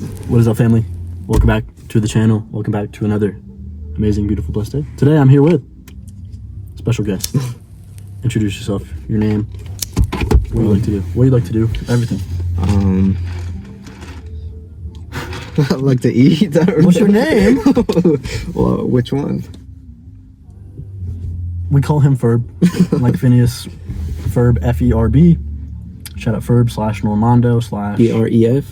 What is up, family? Welcome back to the channel. Welcome back to another amazing, beautiful, blessed day. Today I'm here with special guest. Introduce yourself, your name, what you like to do. What you like to do, everything. I like to eat. What's your name? Well, which one? We call him Ferb, like Phineas. Ferb, F-E-R-B. Shout out Ferb / Normando / B-R-E-F.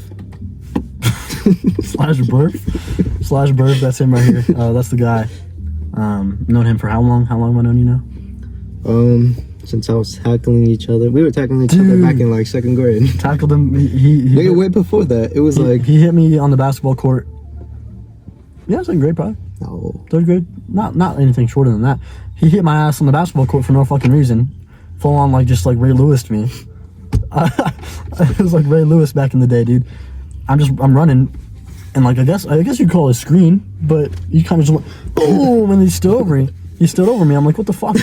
/Burf. That's him right here. That's the guy. Known him for how long? How long have I known you now? Since I was tackling each other. We were tackling each other back in like 2nd grade. Tackled him. He way before that. It was he hit me on the basketball court. Yeah, 2nd grade probably. No. 3rd grade. Not anything shorter than that. He hit my ass on the basketball court for no fucking reason. Full on like just like Ray Lewis to me. It was like Ray Lewis back in the day, dude. I'm running, and like I guess you'd call it a screen, but he kind of just went boom, and he stood over me. I'm like, what the fuck?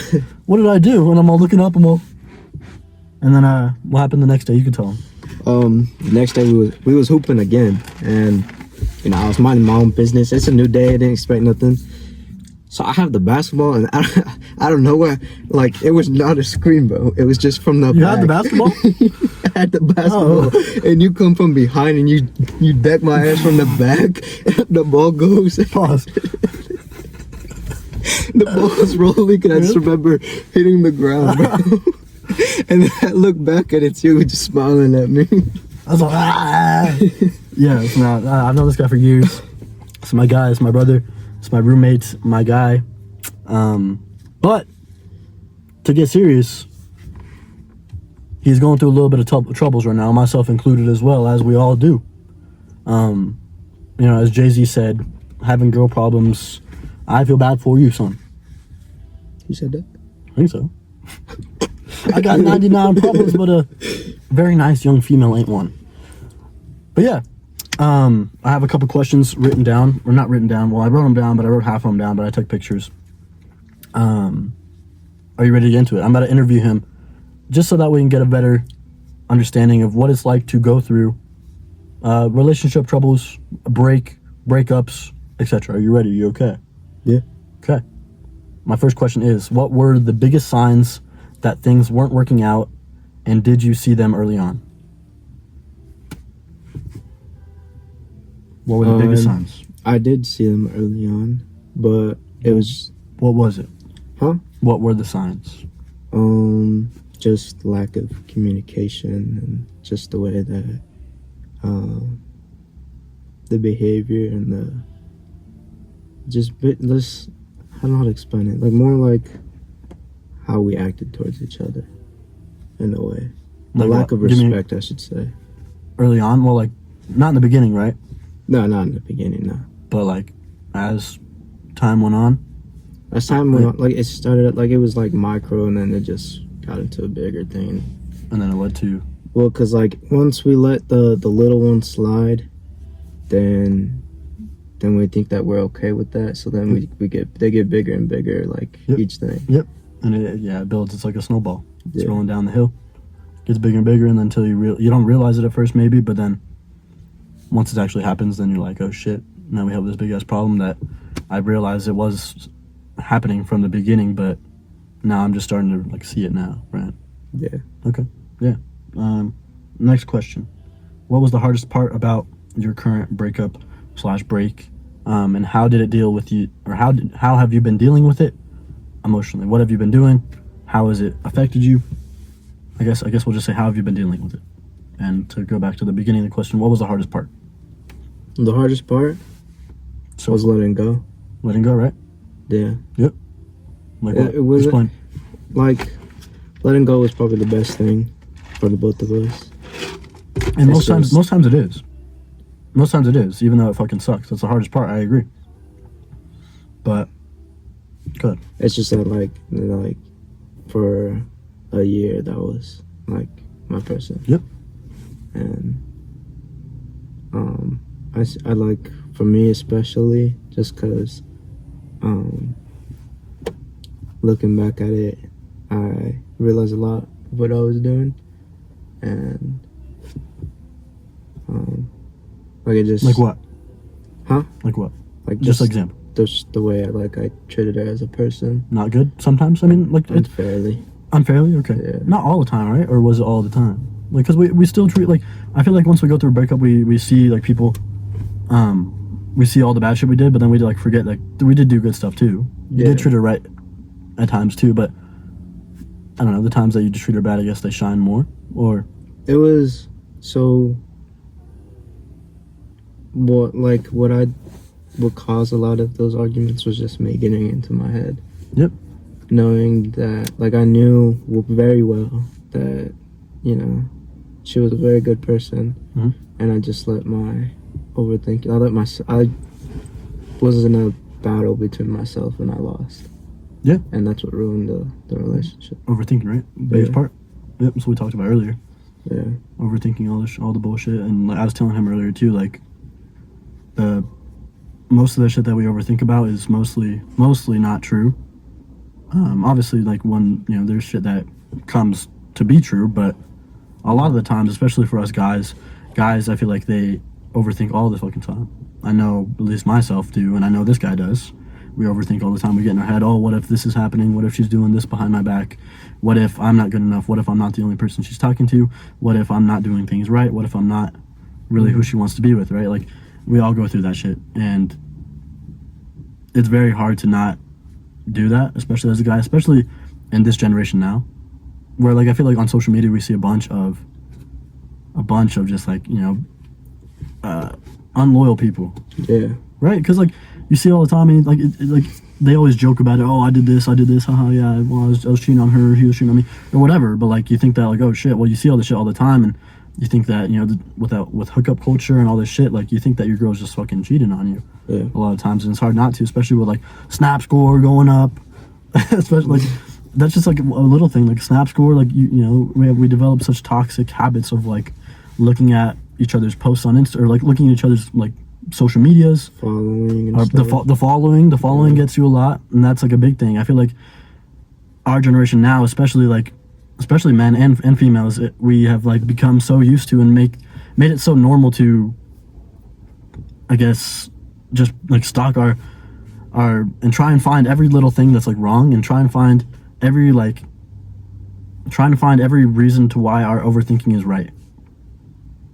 What did I do? And I'm all looking up, and then what happened the next day? You could tell him. The next day we was hooping again, and you know I was minding my own business. It's a new day. I didn't expect nothing. So I have the basketball, and I don't know where. Like, it was not a screen, bro. It was just from the You back. had the basketball? I had the basketball, and you come from behind, and you deck my ass from the back. And the ball goes. Pause. The ball was rolling, and I just remember hitting the ground, bro. And then I look back, and it's you just smiling at me. I was like, ah. Yeah, it's not. I've known this guy for years. It's my guy. It's my brother. It's my roommate, my guy. But to get serious, he's going through a little bit of troubles right now, myself included as well, as we all do. You know, as Jay-Z said, having girl problems, I feel bad for you, son. You said that? I think so. I got 99 problems, but a very nice young female ain't one. But yeah. I have a couple questions written down, or not written down. Well, I wrote them down, but I wrote half of them down, but I took pictures. Are you ready to get into it? I'm about to interview him, just so that we can get a better understanding of what it's like to go through relationship troubles, breakups, etc. Are you ready? Are you okay? Yeah. Okay. My first question is, what were the biggest signs that things weren't working out, and did you see them early on? What were the biggest signs? I did see them early on, but it was... What was it? Huh? What were the signs? Just lack of communication, and just the way that the behavior and the this, I don't know how to explain it. Like, more like how we acted towards each other, in a way. The Like lack what? of respect, I should say. Early on? Well, like, not in the beginning, right? No, not in the beginning, no. But, like, as time went on? As time went on, like, it started, like, it was, like, micro, and then it just got into a bigger thing. And then it led to... Well, because, like, once we let the little one slide, then we think that we're okay with that. So then they get bigger and bigger, like, each thing. Yep. And it builds. It's like a snowball. It's rolling down the hill. Gets bigger and bigger, and then until you don't realize it at first, maybe, but then once it actually happens, then you're like, oh shit, now we have this big ass problem that I realized it was happening from the beginning, but now I'm just starting to like see it now, right? Yeah. Okay. Yeah. Next question. What was the hardest part about your current breakup / break? And how did it deal with you, or how have you been dealing with it emotionally? What have you been doing? How has it affected you? I guess we'll just say, how have you been dealing with it? And to go back to the beginning of the question, what was the hardest part? The hardest part was letting go. Letting go, right? Yeah. Yep. Like what? It was Explain. Like, letting go was probably the best thing for the both of us. And most times it is. Most times it is, even though it fucking sucks. That's the hardest part. I agree. But good. It's just that like for a year that was like my person. Yep. And I like, for me especially, just because looking back at it, I realized a lot of what I was doing, and Like it just Like what? Huh? Like what? Like Just example. just the way I treated her as a person. Not good sometimes. I mean, like Unfairly. unfairly. Okay. Yeah. Not all the time, right? Or was it all the time? Like, because we still treat like I feel like once we go through a breakup, we see like people, we see all the bad shit we did, but then we like forget like we did do good stuff too. You did treat her right at times too, but I don't know, the times that you just treat her bad, I guess they shine more. Or It was so what caused a lot of those arguments was just me getting into my head. Yep. Knowing that, like, I knew very well that, you know, she was a very good person, and I just let my overthinking. I was in a battle between myself and I lost. Yeah. And that's what ruined the relationship. Overthinking, right? Biggest part. Yep. That's what we talked about earlier. Yeah. Overthinking all the bullshit, and like I was telling him earlier too, like most of the shit that we overthink about is mostly not true. Obviously, like there's shit that comes to be true, but a lot of the times, especially for us guys, I feel like they overthink all the fucking time. I know at least myself do, and I know this guy does. We overthink all the time. We get in our head, oh, what if this is happening? What if she's doing this behind my back? What if I'm not good enough? What if I'm not the only person she's talking to? What if I'm not doing things right? What if I'm not really who she wants to be with, right? Like, we all go through that shit, and it's very hard to not do that, especially as a guy, especially in this generation now, where like I feel like on social media we see a bunch of just like unloyal people. Yeah. Right, because like you see all the time, and like like they always joke about it. Oh, I did this, haha, yeah. Well, I was cheating on her, he was cheating on me, or whatever. But like you think that like, oh shit. Well, you see all this shit all the time, and you think that with hookup culture and all this shit, like you think that your girl's just fucking cheating on you. Yeah. A lot of times, and it's hard not to, especially with like snap score going up. Especially like that's just like a little thing, like snap score. Like we develop such toxic habits of like looking at each other's posts on Insta, or like looking at each other's like social medias, following and the following gets you a lot, and that's like a big thing. I feel like our generation now, especially men and females, we have like become so used to and made it so normal to, I guess, just like stalk our and try and find every little thing that's like wrong, and trying to find every reason to why our overthinking is right.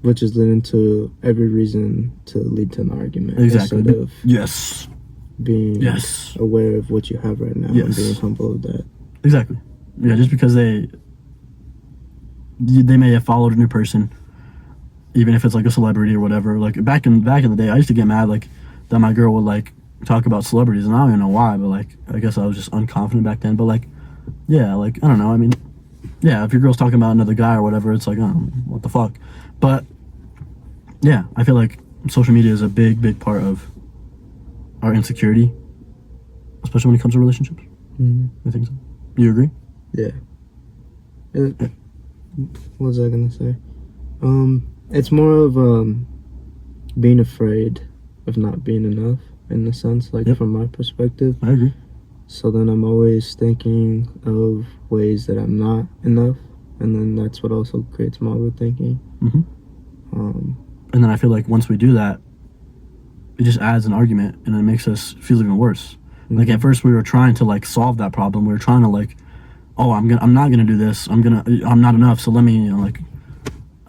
Which is leading to every reason to lead to an argument. Exactly. Instead of being aware of what you have right now and being humble of that. Exactly. Yeah, just because they may have followed a new person, even if it's like a celebrity or whatever. Like back in the day, I used to get mad like that my girl would like talk about celebrities, and I don't even know why, but like I guess I was just unconfident back then. But like, yeah, like I don't know. I mean, yeah, if your girl's talking about another guy or whatever, it's like, oh, what the fuck. But yeah, I feel like social media is a big part of our insecurity, especially when it comes to relationships. I think so. You agree? Yeah. What was I gonna say? It's more of being afraid of not being enough, in a sense, like from my perspective. I agree. So then I'm always thinking of ways that I'm not enough, and then that's what also creates my overthinking. And then I feel like once we do that, it just adds an argument, and it makes us feel even worse. Like at first we were trying to like solve that problem. We were trying to like, oh, I'm not gonna do this. I'm not enough. So let me I don't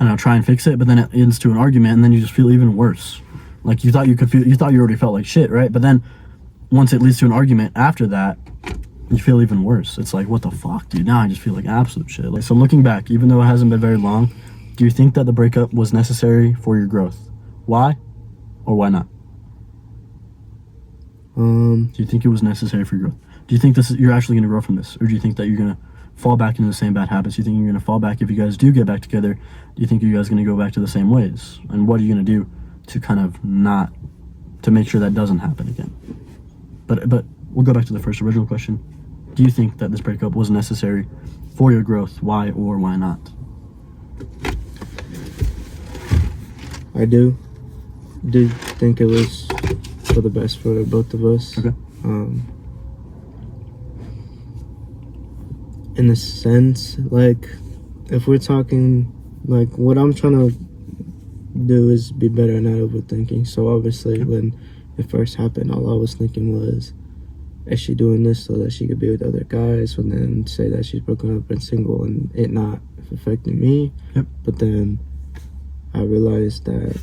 know, try and fix it. But then it ends to an argument, and then you just feel even worse. Like you thought you already felt like shit, right? But then once it leads to an argument after that, you feel even worse. It's like, what the fuck, dude? Now I just feel like absolute shit. Like, so looking back, even though it hasn't been very long, do you think that the breakup was necessary for your growth? Why or why not? Do you think it was necessary for your growth? Do you think you're actually going to grow from this? Or do you think that you're going to fall back into the same bad habits? Do you think you're going to fall back if you guys do get back together? Do you think you guys are going to go back to the same ways? And what are you going to do to kind of to make sure that doesn't happen again? But we'll go back to the first original question. Do you think that this breakup was necessary for your growth? Why or why not? I do think it was for the best for both of us. Okay. In a sense, like if we're talking like what I'm trying to do is be better at not overthinking. So obviously, when it first happened, all I was thinking was, is she doing this so that she could be with other guys, and then say that she's broken up and single, and it not affecting me? Yep. But then I realized that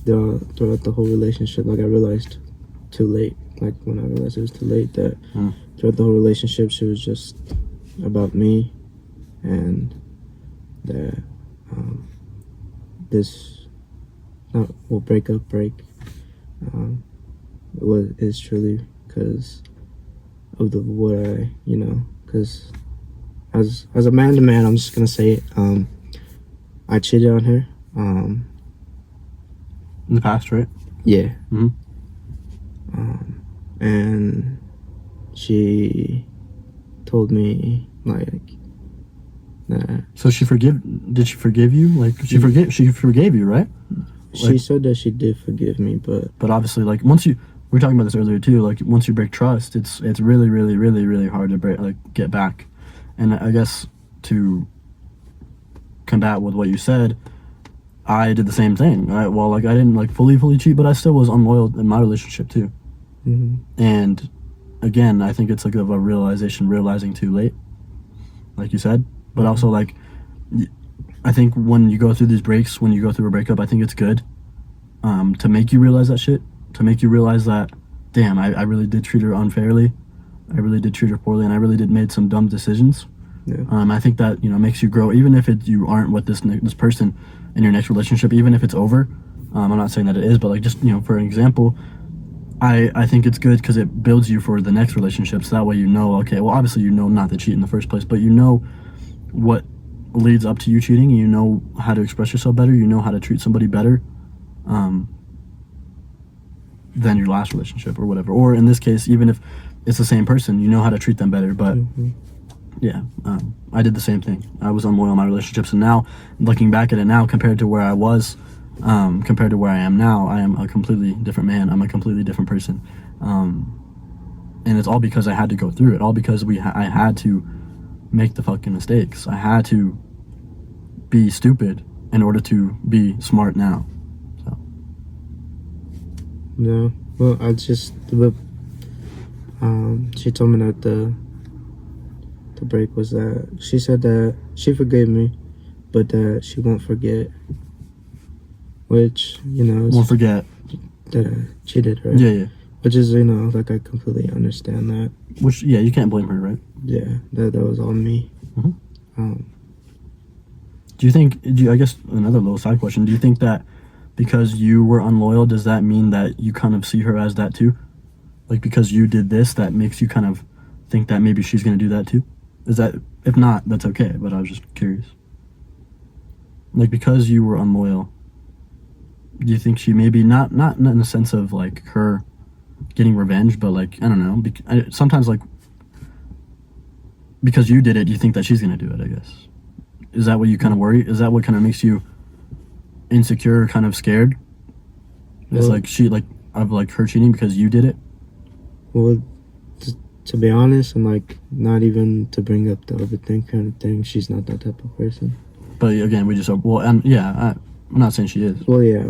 throughout the whole relationship, like I realized too late, like when I realized it was too late, that throughout the whole relationship she was just about me, and that this will break is truly because of what I, because as a man to man, I'm just gonna say it, I cheated on her in the past, right? Yeah. Mm-hmm. And she told me like that. So did she forgive you? Like she forgave you, right? She said that she did forgive me, but obviously, like we were talking about this earlier too. Like once you break trust, it's really, really, really, really hard to get back. And I guess to combat with what you said, I did the same thing. I didn't fully cheat, but I still was unloyal in my relationship too. Mm-hmm. And again, I think it's like a realizing too late, like you said. But also, I think when you go through these breaks, when you go through a breakup, I think it's good to make you realize that shit, to make you realize that, damn, I really did treat her unfairly, I really did treat her poorly, and I really did made some dumb decisions. Yeah. I think that makes you grow, even if you aren't with this person in your next relationship, even if it's over. I'm not saying that it is, but just for an example, I think it's good because it builds you for the next relationship. So that way okay, well obviously not to cheat in the first place, but what leads up to you cheating. You know how to express yourself better. You know how to treat somebody better than your last relationship or whatever. Or in this case, even if it's the same person, you know how to treat them better. But yeah, I did the same thing. I was unloyal in my relationships, and now looking back at it now, compared to where I was, compared to where I am now, I am a completely different man. I'm a completely different person, and it's all because I had to go through it. All because I had to make the fucking mistakes. I had to be stupid in order to be smart now. So. Yeah. Well, she told me that the break was that she said that she forgave me, but that she won't forget. Which won't forget that I cheated, right? Yeah. Which is I completely understand that. Which you can't blame her, right? Yeah, that was all me. Mm-hmm. I guess another little side question, do you think that because you were unloyal, does that mean that you kind of see her as that too? Like because you did this, that makes you kind of think that maybe she's going to do that too? Is that, if not, that's okay, but I was just curious. Like because you were unloyal, do you think she maybe not in the sense of her getting revenge, but I don't know, sometimes because you did it, you think that she's gonna do it, I guess. Is that what you kind of worry? Is that what kind of makes you insecure, kind of scared? It's of her cheating because you did it? Well, to be honest, and not even to bring up the overthink kind of thing, she's not that type of person. But again, I'm not saying she is. Well, yeah,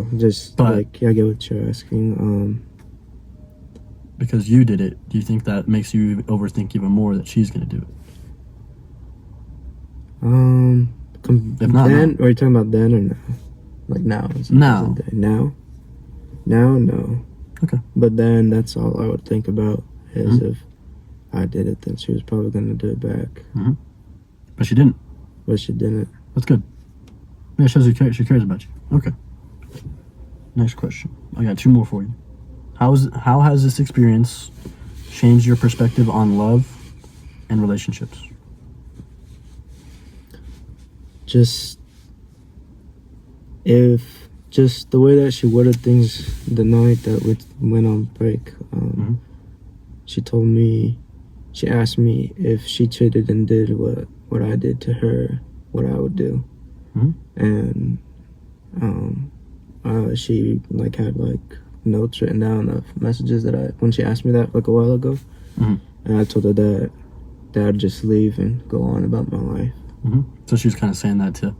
I get what you're asking. Because you did it, do you think that makes you overthink even more that she's gonna do it? If not, then, or are you talking about then or now? Now? Now? Now, no. Okay. But then that's all I would think about is if I did it, then she was probably gonna do it back. Mm-hmm. But she didn't. That's good. Yeah, it shows she cares about you. Okay. Next question. I got two more for you. How has this experience changed your perspective on love and relationships? Just the way that she worded things the night that we went on break. She asked me if she cheated and did what I did to her, what I would do. And she had notes written down of messages that when she asked me that a while ago, and I told her that I'd just leave and go on about my life. So she was kind of saying that to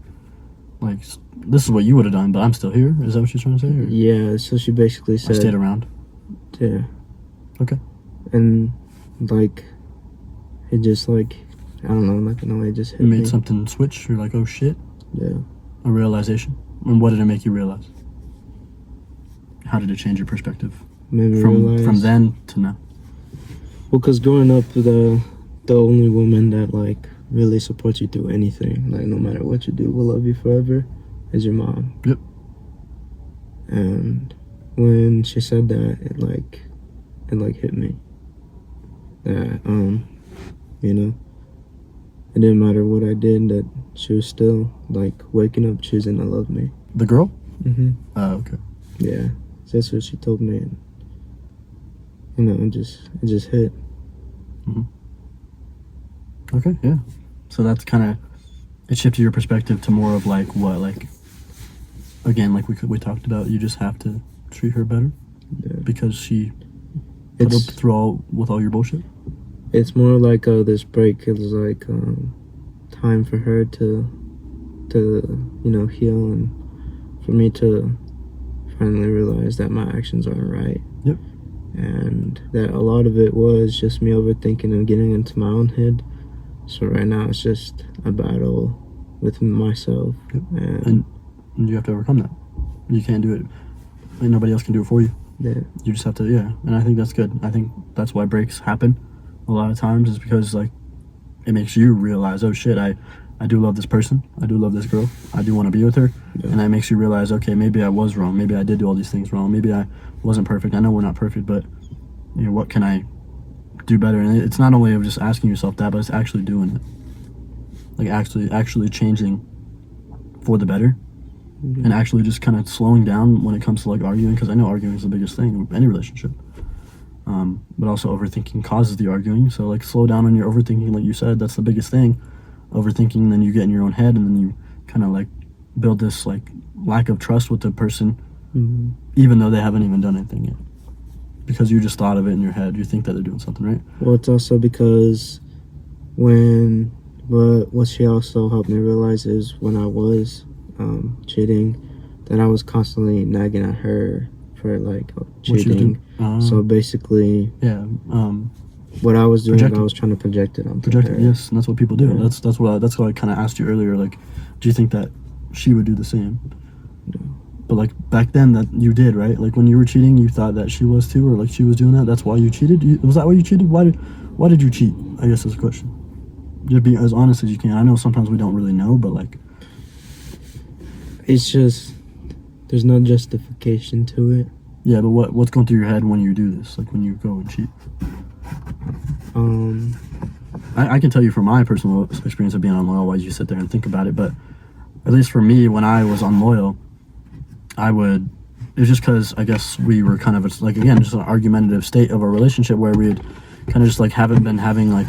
like, this is what you would have done, but I'm still here. Is that what she's trying to say? Or Yeah, so she basically I said, stayed around. yeah. Okay. And, like, it just, like, I don't know, like, no, it just hit You made me. something switch. You're like, oh shit. Yeah. A realization. And what did it make you realize? How did it change your perspective Made me from realize. then to now? Well, because growing up, the only woman that, like, really supports you through anything, like, no matter what you do, will love you forever, is your mom. Yep. And when she said that, it hit me. That, you know, it didn't matter what I did, that she was still, like, waking up choosing to love me. The girl? Mm-hmm. Oh, okay. Yeah. So that's what she told me. And, you know, it just hit. Okay, yeah. So that's kind of, it shifted your perspective to more of like what, like, again, like we talked about, you just have to treat her better Yeah. because she put up through with all your bullshit. It's more like this break is like time for her to you know, heal, and for me to finally realize that my actions aren't right. Yep. And that a lot of it was just me overthinking and getting into my own head. So right now it's just a battle with myself. Yep. And And you have to overcome that. You can't do it. Like, nobody else can do it for you. yeah. You just have to, yeah. And I think that's good. I think that's why breaks happen a lot of times, is because, like, it makes you realize, oh shit, I do love this person. I do love this girl. I do want to be with her. Yeah. And that makes you realize, okay, maybe I was wrong. Maybe I did do all these things wrong. Maybe I wasn't perfect. I know we're not perfect, but, you know, what can I do better? And it's not only of just asking yourself that, but it's actually doing it. Like, actually changing for the better. Mhm. And actually just kind of slowing down when it comes to, like, arguing, because I know arguing is the biggest thing in any relationship. But also overthinking causes the arguing. So, like, slow down on your overthinking, like you said. That's the biggest thing. Overthinking, then you get in your own head, and then you kind of, like, build this, like, lack of trust with the person, Mhm. even though they haven't even done anything yet. Because you just thought of it in your head. You think that they're doing something, right? Well, it's also because what she also helped me realize is when I was cheating, that I was constantly nagging at her for, like, What she was cheating. doing. So basically, Yeah. what I was doing, Projecting. I was trying to project it onto Projecting, her. yes, and that's what people do. Yeah. That's why I kind of asked you earlier, like, do you think that she would do the same? No. But, like, back then that you did, right? Like, when you were cheating, you thought that she was too, or, like, she was doing that. That's why you cheated. Was that why you cheated? Why did you cheat? I guess is the question. Just be as honest as you can. I know sometimes we don't really know, but, like, It's just there's no justification to it. yeah. But what's going through your head when you do this? Like, when you go and cheat? I can tell you from my personal experience of being unloyal, while you sit there and think about it, but at least for me, when I was unloyal, it was just because I guess we were kind of, like, again, just an argumentative state of our relationship where we had kind of just, like, haven't been having, like,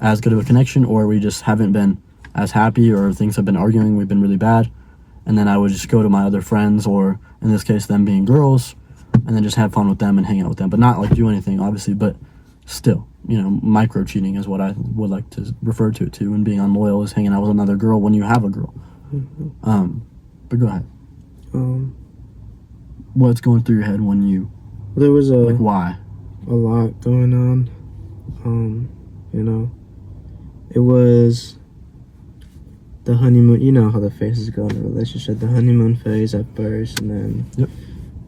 as good of a connection, or we just haven't been as happy, or things have been arguing, we've been really bad, and then I would just go to my other friends, or in this case them being girls, and then just have fun with them and hang out with them, but not, like, do anything obviously, but still, you know, micro cheating is what I would like to refer to it to, and being unloyal is hanging out with another girl when you have a girl. But go ahead. What's going through your head when you, There was like, why? a lot going on. You know, it was the honeymoon. You know how the phases go in a relationship. The honeymoon phase at first, and then Yep.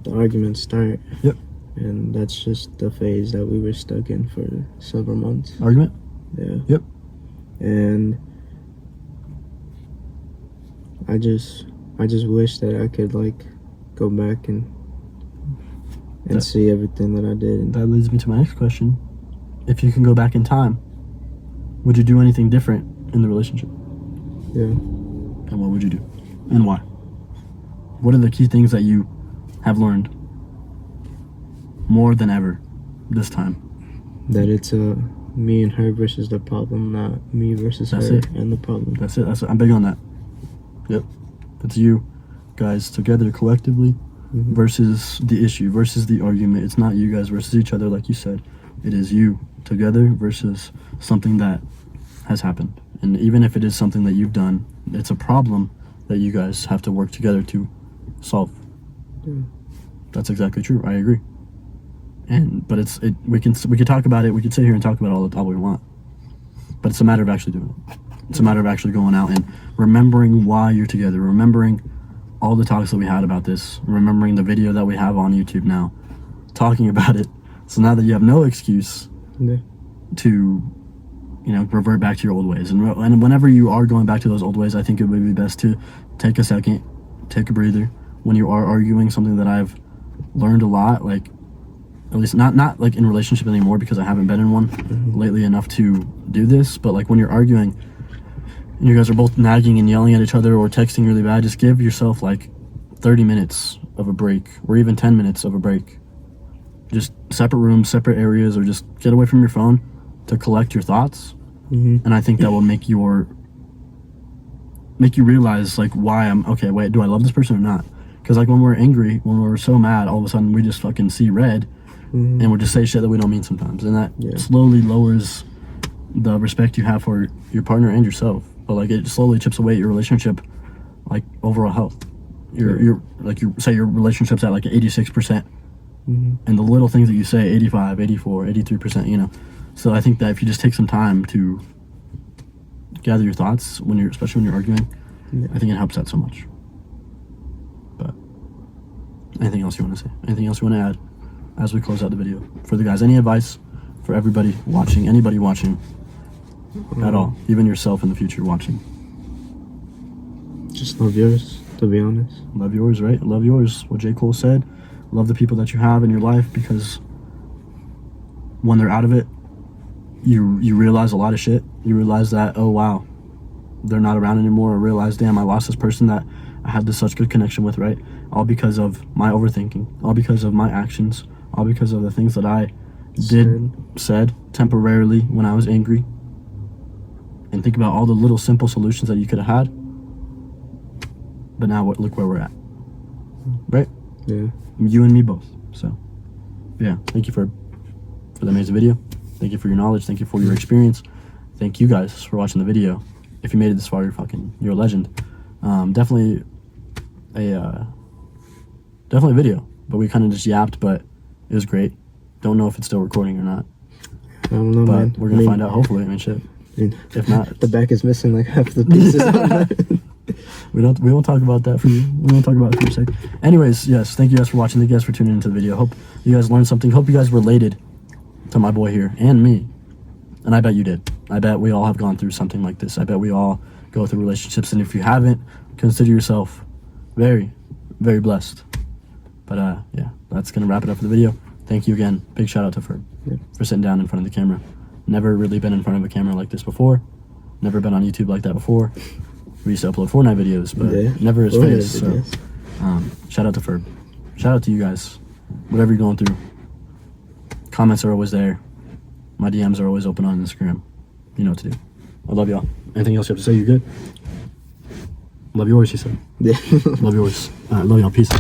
the arguments start. Yep. And that's just the phase that we were stuck in for several months. Argument? Yeah. Yep. And I just wish that I could, like, go back and That- see everything that I did. And That leads me to my next question. If you can go back in time, would you do anything different in the relationship? yeah. And what would you do? And why? What are the key things that you have learned more than ever this time? That it's me and her versus the problem, not me versus That's her it. and the problem. That's it. I'm big on that. Yep. It's you guys together collectively Mhm. versus the issue, versus the argument. It's not you guys versus each other, like you said. It is you together versus something that has happened. And even if it is something that you've done, it's a problem that you guys have to work together to solve. That's exactly true. I agree. But we can talk about it. We could sit here and talk about all we want. But it's a matter of actually doing it. It's a matter of actually going out and remembering why you're together. Remembering all the talks that we had about this. Remembering the video that we have on YouTube now, talking about it. So now that you have no excuse to, revert back to your old ways. And whenever you are going back to those old ways, I think it would be best to take a second, take a breather. When you are arguing, something that I've learned a lot, like, at least not like in relationship anymore, because I haven't been in one lately enough to do this, but like when you're arguing and you guys are both nagging and yelling at each other or texting really bad, just give yourself like 30 minutes of a break, or even 10 minutes of a break. Just separate rooms, separate areas, or just get away from your phone to collect your thoughts. And I think that will make you realize like why do I love this person or not? Because like when we're angry, when we're so mad, all of a sudden we just fucking see red and we'll just say shit that we don't mean sometimes, and that slowly lowers the respect you have for your partner and yourself. But like it slowly chips away at your relationship, like overall health. Your relationship's at like 86%, and the little things that you say 85, 84, 83%. So I think that if you just take some time to gather your thoughts especially when you're arguing, I think it helps that so much. But anything else you want to say? Anything else you want to add as we close out the video? For the guys, any advice for anybody watching at all, even yourself in the future watching? Just love yours, to be honest. Love yours, right? Love yours. What J. Cole said. Love the people that you have in your life, because when they're out of it, you realize a lot of shit. You realize that, oh wow, they're not around anymore. Or realize, damn, I lost this person that I had such good connection with, right? All because of my overthinking, all because of my actions, all because of the things that I said temporarily when I was angry. And think about all the little simple solutions that you could have had. But now look where we're at. Right? Yeah. You and me both. So, yeah. Thank you for the amazing video. Thank you for your knowledge. Thank you for your experience. Thank you guys for watching the video. If you made it this far, you're a legend. Definitely a video. But we kind of just yapped, but it was great. Don't know if it's still recording or not. I don't know, but man. We're gonna find out, hopefully. Shit. If not, the back is missing like half the pieces. We won't talk about that for you. We won't talk about it for a sec. Anyways, yes, thank you guys for watching. Thank you guys for tuning into the video. Hope you guys learned something. Hope you guys related to my boy here and me. And I bet you did. I bet we all have gone through something like this. I bet we all go through relationships, and if you haven't, consider yourself very, very blessed. But yeah, that's gonna wrap it up for the video. Thank you again. Big shout out to Ferb for sitting down in front of the camera. Never really been in front of a camera like this before. Never been on YouTube like that before. We used to upload Fortnite videos, but never his face. So, shout out to Ferb. Shout out to you guys. Whatever you're going through. Comments are always there. My DMs are always open on Instagram. You know what to do. I love y'all. Anything else you have to say? You good? Love yours, he said. Yeah. Love yours. Love y'all. Peace.